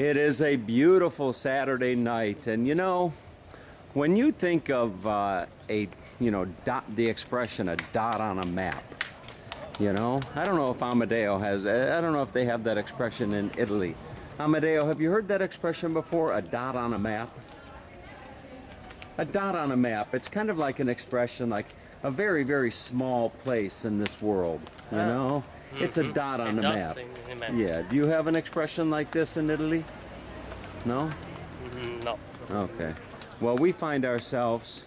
It is a beautiful Saturday night, and you know, when you think of the expression "a dot on a map," you know, I don't know if Amadeo has. I don't know if they have that expression in Italy. Amadeo, have you heard that expression before? A dot on a map. A dot on a map. It's kind of like an expression, like a very, very small place in this world. You know, it's a dot on the map. Yeah. Do you have an expression like this in Italy? No? No. Okay. Well, we find ourselves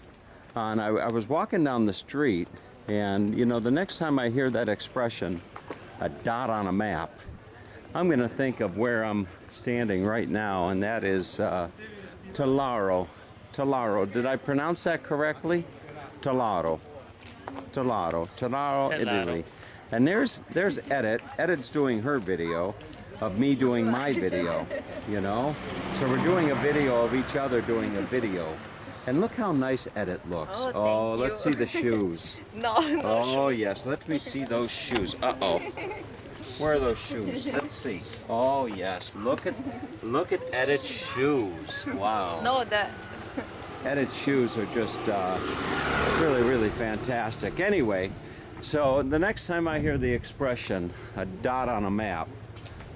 on. I was walking down the street, and you know, the next time I hear that expression, a dot on a map, I'm going to think of where I'm standing right now, and that is Tellaro. Tellaro. Did I pronounce that correctly? Tellaro. Tellaro. Tellaro, Italy. And there's Edith. Edith's doing her video of me doing my video, you know? So we're doing a video of each other doing a video. And look how nice Edith looks. Oh, let's see the shoes. No Oh, yes. Let me see those shoes. Uh-oh. Where are those shoes? Let's see. Oh, yes. Look at Edith's shoes. Wow. No, that. Edith's shoes are just really, really fantastic. Anyway, so the next time I hear the expression, a dot on a map,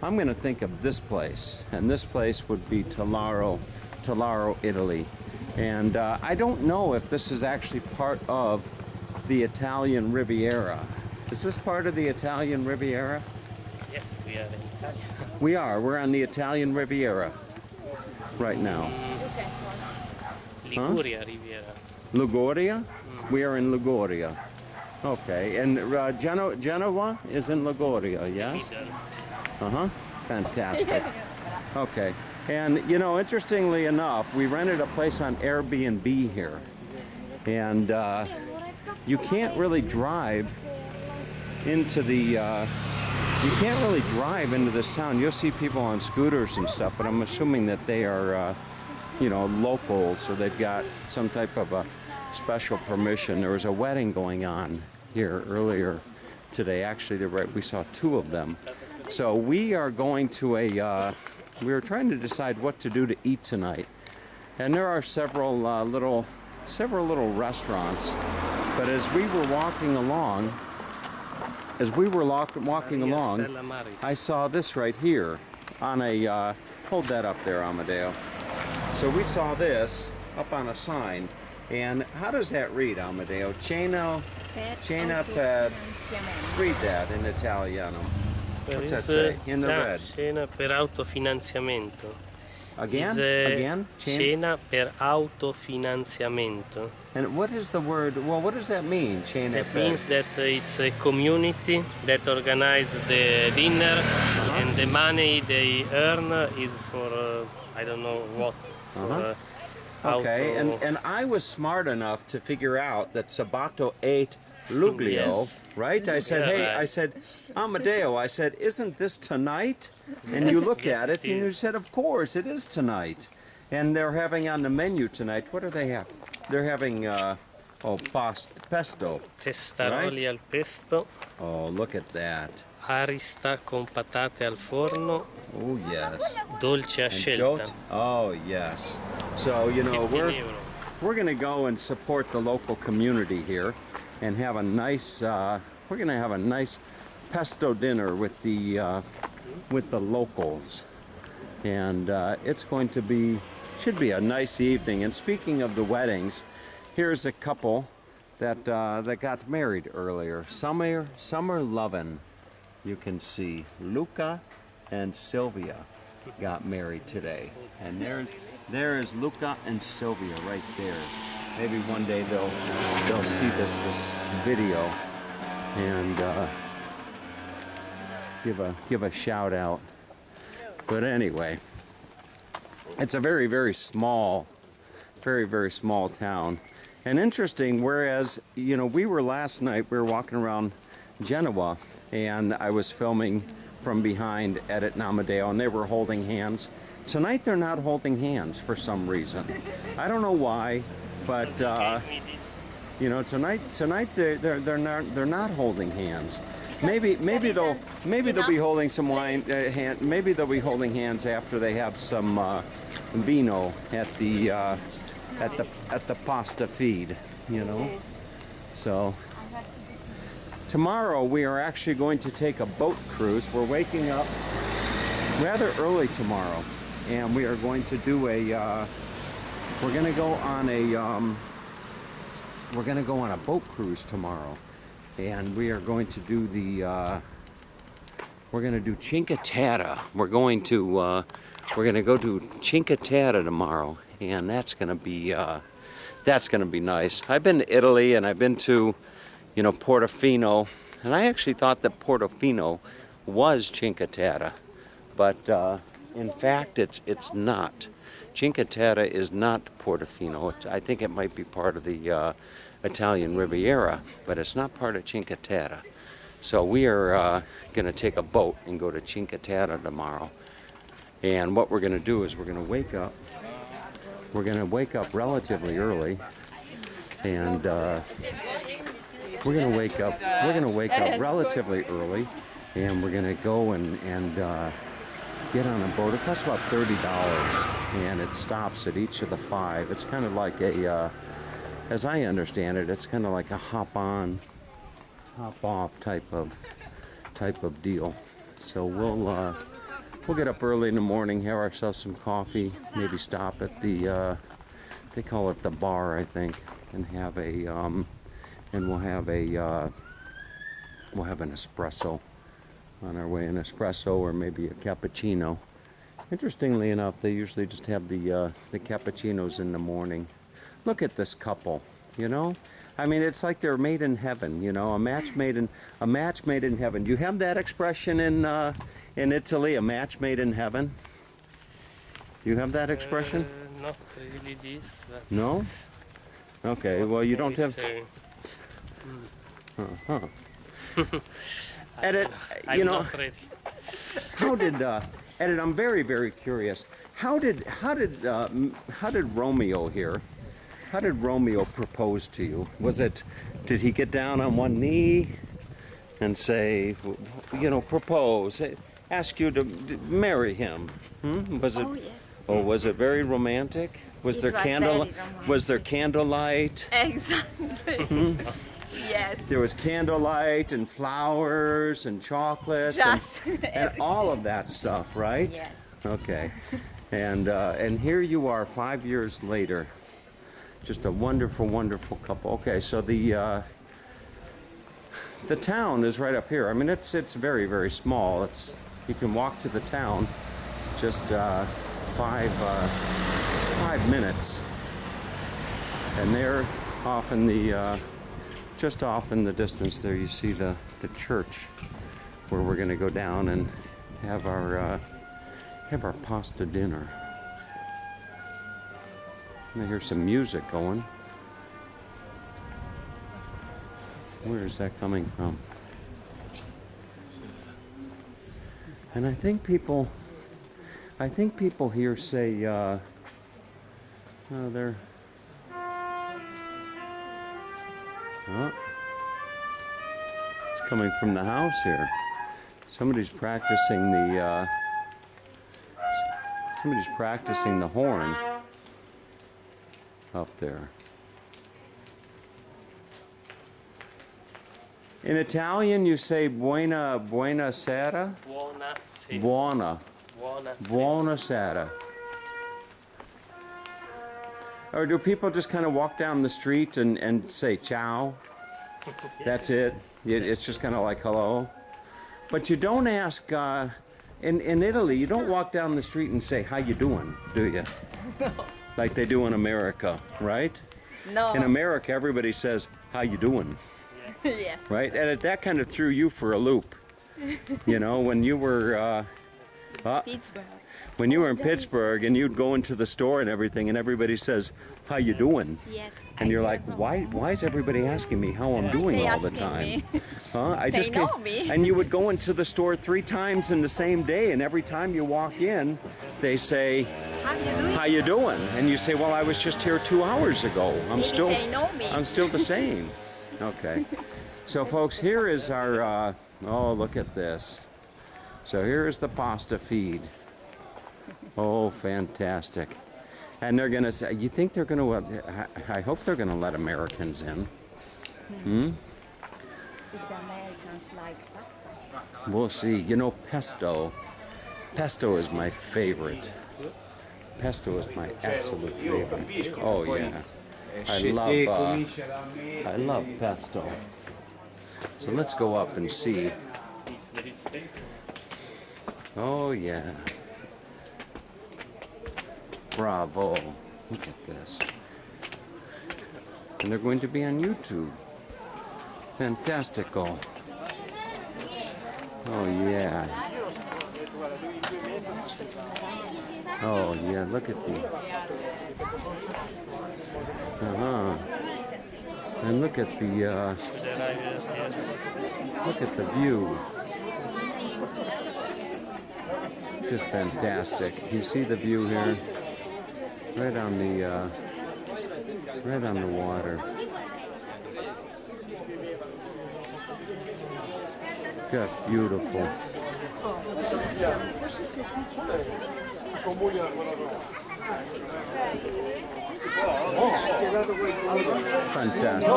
I'm going to think of this place. And this place would be Tellaro, Italy. And I don't know if this is actually part of the Italian Riviera. Is this part of the Italian Riviera? Yes, we are in Italy. We are. We're on the Italian Riviera right now. Liguria Riviera. Liguria? We are in Liguria. Okay. And Genoa is in Liguria, yes? Uh-huh. Fantastic. Okay. And, you know, interestingly enough, we rented a place on Airbnb here. And you can't really drive into the... you can't really drive into this town. You'll see people on scooters and stuff, but I'm assuming that they are, you know, locals, so they've got some type of a special permission. There was a wedding going on here earlier today. Actually, we saw two of them. So we are going to we were trying to decide what to do to eat tonight, and there are several little restaurants. But as we were walking along, I saw this right here on a, hold that up there, Amadeo. So we saw this up on a sign, and how does that read, Amadeo? Cena per, read that in Italiano. What's that say in the red? Cena per autofinanziamento. Again? Cena per autofinanziamento. And what is the word, well, what does that mean, cena That per? means that it's a community that organize the dinner, and the money they earn is for, I don't know what. For, Okay, and I was smart enough to figure out that Sabato ate Luglio, Yes. right? I said, Yeah, hey, right. I said, Amadeo, I said, isn't this tonight? And you looked Yes, at it it and you is. said, of course, it is tonight. And they're having on the menu tonight, what do they have? They're having, pesto. Testaroli al pesto, Oh, look at that. arista con patate al forno, Oh, yes. dolce a And scelta. goat? Oh, yes. So, you know, 15 euro. we're going to go and support the local community here and have a nice, we're going to have a nice pesto dinner with the locals. And it's going to be, should be a nice evening. And speaking of the weddings, here's a couple that got married earlier. Summer lovin'. You can see Luca and Sylvia got married today. And there is Luca and Sylvia right there. Maybe one day they'll see this video and give a shout out. But anyway, it's a very, very small town. And interesting, whereas, you know, we were last night, we were walking around Genoa, and I was filming from behind Edith and Amadeo, and they were holding hands. Tonight they're not holding hands for some reason. I don't know why, but you know, tonight they're not holding hands. Maybe they'll be enough holding some wine. Maybe they'll be holding hands after they have some vino at the pasta feed. You know. So tomorrow we are actually going to take a boat cruise. We're waking up rather early tomorrow, and we are going to do a. We're going to go on a boat cruise tomorrow. And we are going to do we're going to do Cinque Terre. We're going to go to Cinque Terre tomorrow, and that's going to be nice. I've been to Italy, and I've been to, Portofino, and I actually thought that Portofino was Cinque Terre, but in fact, it's not. Cinque Terre is not Portofino. I think it might be part of the Italian Riviera, but it's not part of Cinque Terre. So we are going to take a boat and go to Cinque Terre tomorrow. And what we're going to do is we're going to wake up. We're going to wake up relatively early, and we're going to wake up relatively early, and we're going to go and get on a boat. It costs about $30, and it stops at each of the 5. It's kind of like a as I understand it, it's kind of like a hop-on, hop-off type of deal. So we'll get up early in the morning, have ourselves some coffee, maybe stop at the they call it the bar, I think, and have we'll have an espresso on our way, an espresso or maybe a cappuccino. Interestingly enough, they usually just have the cappuccinos in the morning. Look at this couple, I mean, it's like they're made in heaven, a match made in heaven. Do you have that expression in Italy, a match made in heaven? Do you have that expression? Not really this, but No? Okay, well, you don't have. Edit, I'm not ready. How did Edit? I'm very, very curious. How did Romeo here? How did Romeo propose to you? Did he get down on one knee and say, propose, ask you to marry him? Was it? Oh, yes. Oh, was it very romantic? Was there candlelight? Was there candlelight? Exactly. Yes. There was candlelight and flowers and chocolate and all of that stuff, right? Yes. Okay. And here you are 5 years later. Just a wonderful, wonderful couple. Okay, so the town is right up here. I mean, it's very, very small. You can walk to the town just 5 minutes, and there, off in the just off in the distance there, you see the church where we're going to go down and have our pasta dinner. And I hear some music going. Where is that coming from? And I think people here say, they're. Oh, it's coming from the house here. Somebody's practicing the horn up there. In Italian, you say buona sera. Buona sera. Buona. Buona sera. Or do people just kind of walk down the street and say ciao? That's it? It's just kind of like hello? But you don't ask, in Italy, you don't walk down the street and say, how you doing, do you? No. Like they do in America, right? No. In America, everybody says, how you doing? Yes. Right? And that kind of threw you for a loop. When you were... Pittsburgh. When you were in Pittsburgh and you'd go into the store and everything and everybody says, how you doing? Yes. And you're like, why is everybody asking me how I'm doing all the time? They know me. And you would go into the store 3 times in the same day, and every time you walk in, they say, how you doing? And you say, well, I was just here 2 hours ago. I'm still they know me. I'm still the same. Okay. So folks, here is our Oh, look at this. So here's the pasta feed. Oh, fantastic. And they're going to say, you think they're going to, I hope they're going to let Americans in. Hmm? If the Americans like pasta. We'll see. You know, pesto. Pesto is my favorite. Pesto is my absolute favorite. Oh, yeah. I love pesto. So let's go up and see. Oh, yeah. Bravo. Look at this. And they're going to be on YouTube. Fantastico. Oh, yeah. Oh, yeah, look at the... Uh-huh. And look at the, look at the view. Just fantastic. You see the view here? Right on the water. Just beautiful. Fantastic.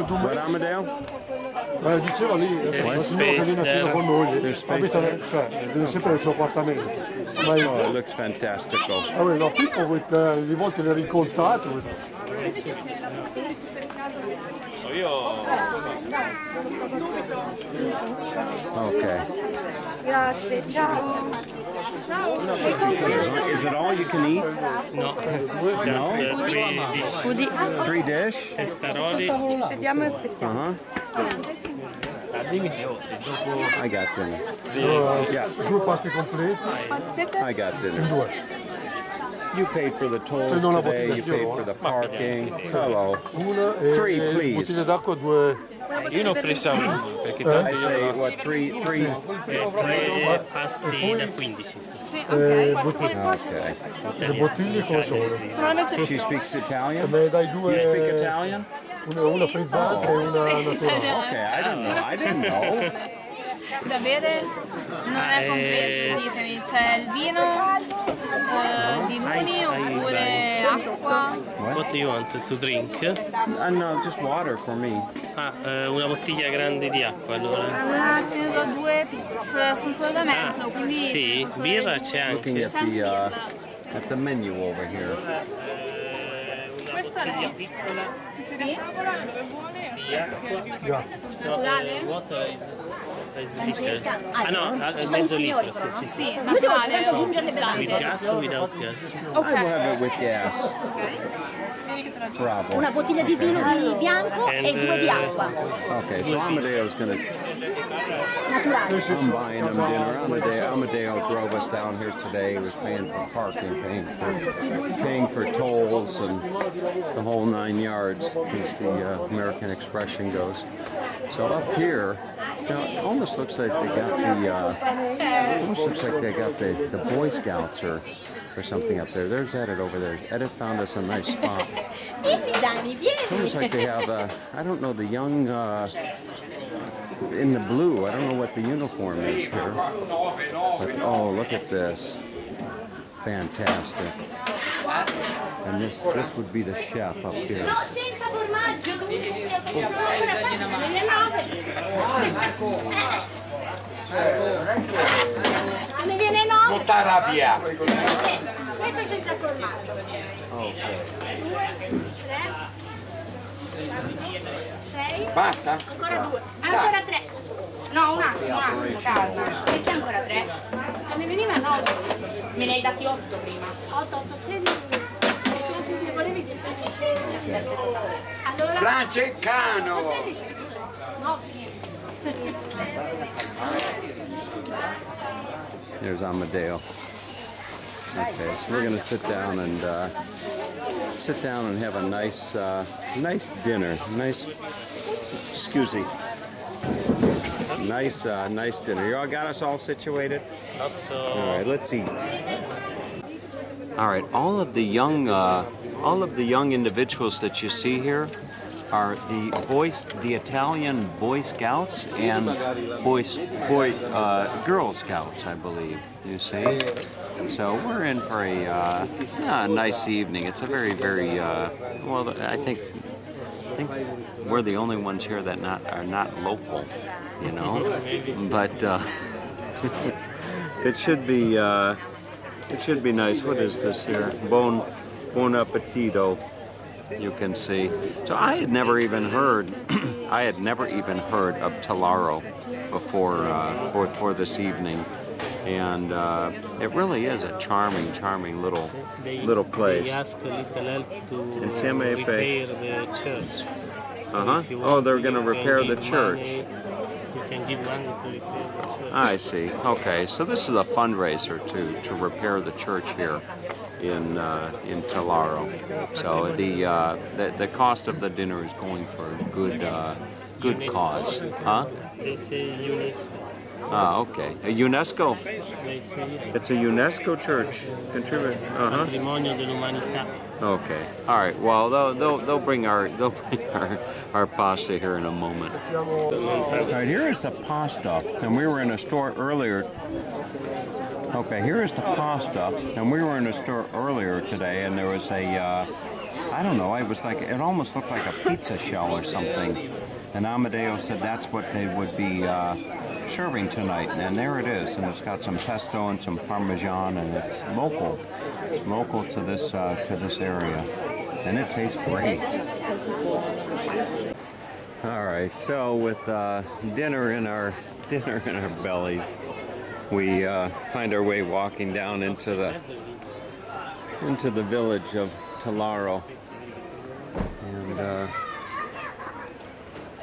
What, Amadeo? Diceva lì, che viene a cena con noi, abita, cioè, viene sempre nel suo appartamento. Oh, it looks fantastico. No, people with, di volte le rincontrate. Okay. Grazie, ciao. Is it all you can eat? No, just 3 dish. 3 dish? Testaroli. Uh-huh. I got dinner. Yeah, 2 pasti completi. I got dinner. You paid for the tolls today, you paid for the parking. Hello. 3, please. Bottiglie d'acqua, 2. Io ne ho presa una perché I say, what, 3? 3 pasti da 15. Okay. Le bottiglie come sono? She speaks Italian? Me ne dai 2. You speak Italian? Una frizzata e una naturale. Okay, I didn't know. Da bere non è compreso, ditemi, c'è il vino di luni oppure acqua? What do you want to drink? No, just water for me. Una bottiglia grande di acqua allora. Allora credo 2 sono solo da mezzo, quindi Sì, penso birra che- c'è Looking anche. at the menu over here. Questa lei? Piccola Sì? di acqua. Naturale? Water is Francesca, Ah no, ci sono i mezzo signori litro, però, no? sì, sì. Sì, Io devo naturale. soltanto aggiungere le With bevande. gas or without gas? I will have it with gas. Bravo. Una bottiglia di vino di bianco e 2 di acqua. Okay, so Amadeo's gonna. Naturale. I'm buying him dinner. Amadeo drove us down here today. He was paying for parking, paying for tolls, and the whole 9 yards, as the American expression goes. So up here, it almost looks like they got the Boy Scouts or something up there. There's Edith over there. Edith found us a nice spot. Dani, It's almost like they have, I don't know, the young, in the blue. I don't know what the uniform is here. But, oh, look at this. Fantastic. And this would be the chef up here. No, senza formaggio, ne viene 9. Non t'arrabbiare. Questo è senza formaggio. Okay. 6. Basta? Ancora 2. Ancora 3. No, un attimo, calma. Perché ancora 3? Ne veniva 9. Me ne hai dati 8 prima. 8, 16. Ne volevi dire? Allora, Francescano! 9. There's Amadeo. Okay, so we're gonna sit down and have a nice dinner. Nice dinner. You all got us all situated? Not so. All right, let's eat. All right, all of the young all of the young individuals that you see here are the Italian Boy Scouts and Girl Scouts, I believe. You see, so we're in for a nice evening. It's a very, very well. I think we're the only ones here that are not local, you know. But it should be nice. What is this here? Buon appetito. You can see. So I had never even heard of Tellaro before this evening, and it really is a charming little place. They ask a little help to Insieme ai repair the church. So if you Oh, want, they're you going to can repair the give church. money, you can give money to repair the church. I see. Okay, so this is a fundraiser to repair the church here in Tellaro. So the cost of the dinner is going for a good cause, huh? They say UNESCO. Ah, okay. A UNESCO. They say It's a UNESCO church. Contribute. Patrimonio dell'umanità. Okay. All right. Well, they'll bring our pasta here in a moment. All right. Here is the pasta, and we were in a store earlier. Okay. Here is the pasta, and we were in a store earlier today, and there was a I don't know. It was like it almost looked like a pizza shell or something. And Amadeo said that's what they would be serving tonight, and there it is. And it's got some pesto and some parmesan, and it's local. It's local to this area, and it tastes great. All right, so with dinner in our bellies, we find our way walking down into the village of Tellaro, and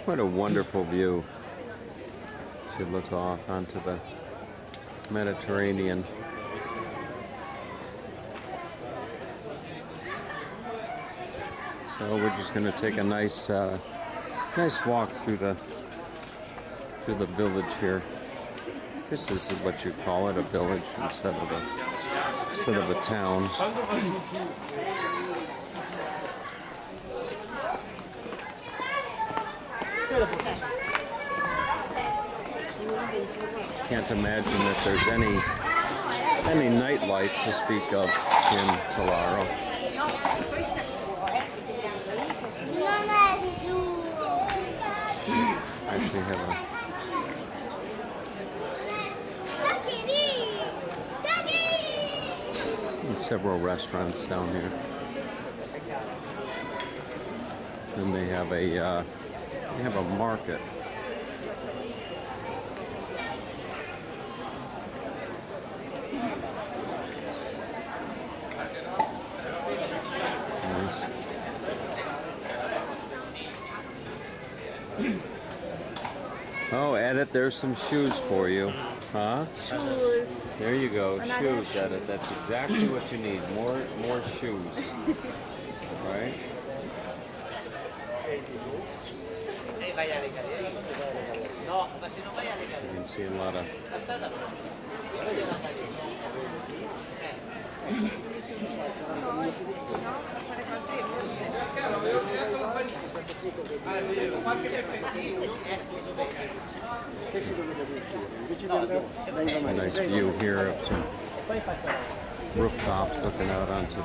what a wonderful view. You look off onto the Mediterranean. So we're just going to take a nice walk through the village here. I guess this is what you call it, a village instead of a town. Can't imagine that there's any nightlife to speak of in Tellaro. Actually have several restaurants down here, and they have a market. Oh, Edit, there's some shoes for you. Huh? Shoes. There you go. Shoes, Edit. That's exactly what you need. More shoes. Right? You can see a lot of a nice view here of some rooftops looking out onto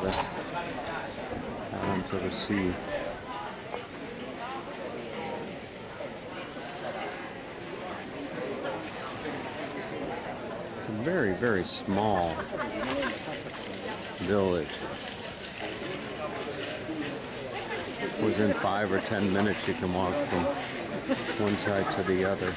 the sea. A very, very small village. Within 5 or 10 minutes you can walk from one side to the other.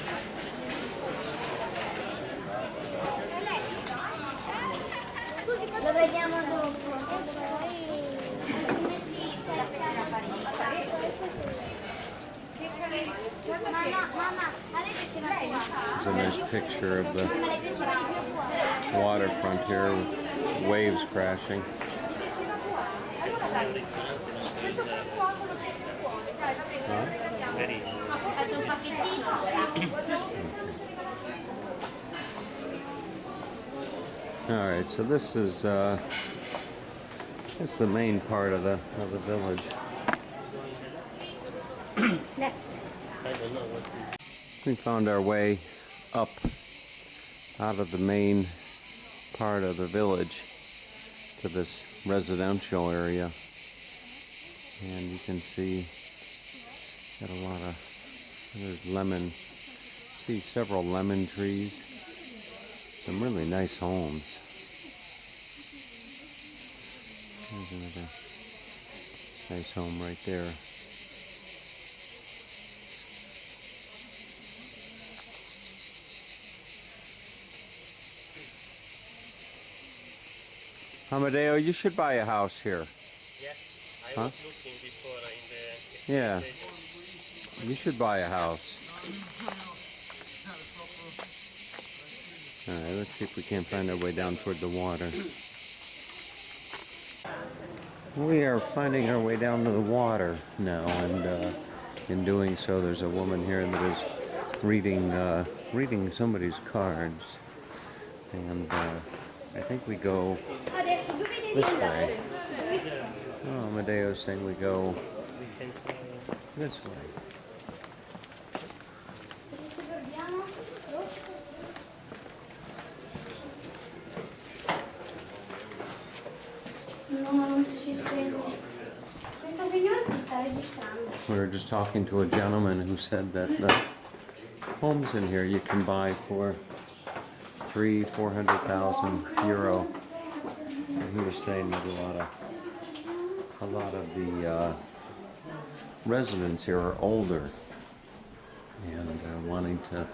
There's a nice picture of the waterfront here with waves crashing. Huh? All right, so this is It's the main part of the village. We found our way up out of the main part of the village to this residential area, and you can see got a lot of see several lemon trees, some really nice homes. There's another nice home right there. Amadeo, you should buy a house here. Yes, I was looking before in the Yeah, you should buy a house. All right, let's see if we can't find our way down toward the water. We are finding our way down to the water now, and in doing so, there's a woman here that is reading somebody's cards, and I think we go this way. Oh, Amadeo's saying we go this way. We were just talking to a gentleman who said that the homes in here you can buy for 300,000–400,000 euro. And he was saying that a lot of the residents here are older and wanting to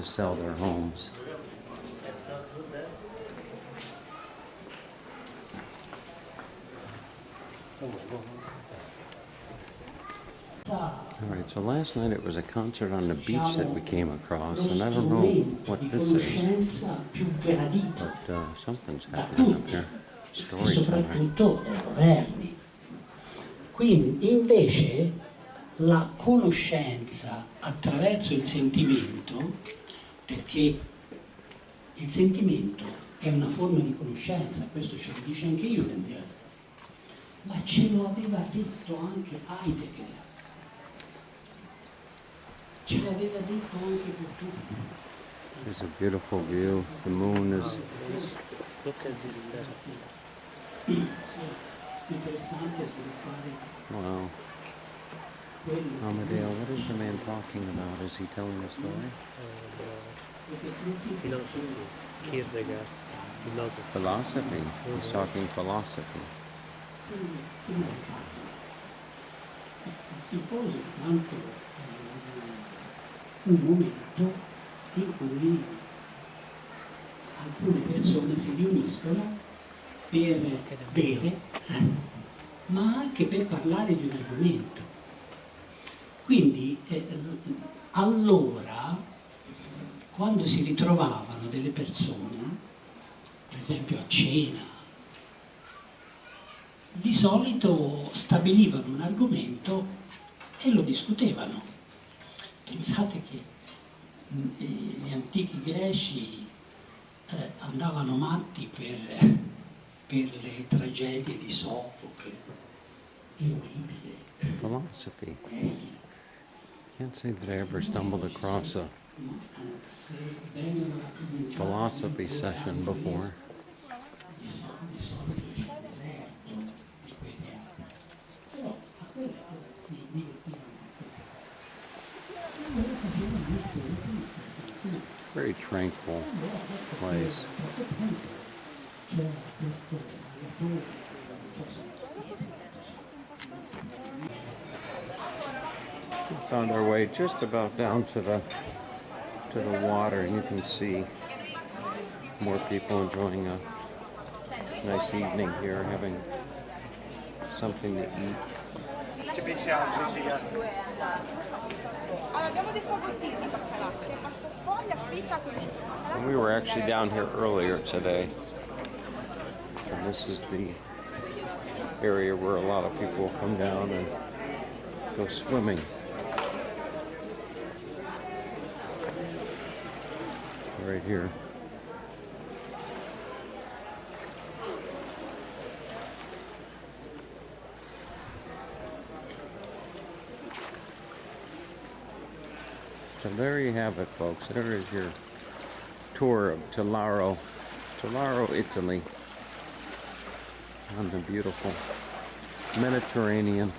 sell their homes. All right, so last night it was a concert on the beach that we came across, and I don't know what this is, but something's happening up here. Story time. Quindi invece la conoscenza attraverso il sentimento, perché il sentimento è una forma di conoscenza, questo ce lo dice anche Heidegger, ma ce lo aveva detto anche Heidegger. Ce l'aveva detto anche Portugal. There's a beautiful view. The moon is... Look at this terrace. Wow. Amadeo, what is the man talking about? Is he telling a story? Philosophy. Kierkegaard. Philosophy. Philosophy. He's talking philosophy. Un momento in cui alcune persone si riuniscono per bere, ma anche per parlare di un argomento. Quindi allora, quando si ritrovavano delle persone, per esempio a cena, di solito stabilivano un argomento e lo discutevano. Pensate che gli antichi greci andavano matti per le tragedie di Sofocle e Euripide. Philosophy. Can't say that I ever stumbled across a philosophy session before. Very tranquil place. We found our way just about down to the water, and you can see more people enjoying a nice evening here, having something to eat. Ci pensiamo, sì, grazie. Allora, abbiamo dei fagottini di baccalà, che pasta sfoglia, fritta con il... And we were actually down here earlier today, and this is the area where a lot of people will come down and go swimming. Right here. So there you have it, folks. There is your tour of Tellaro, Italy, on the beautiful Mediterranean.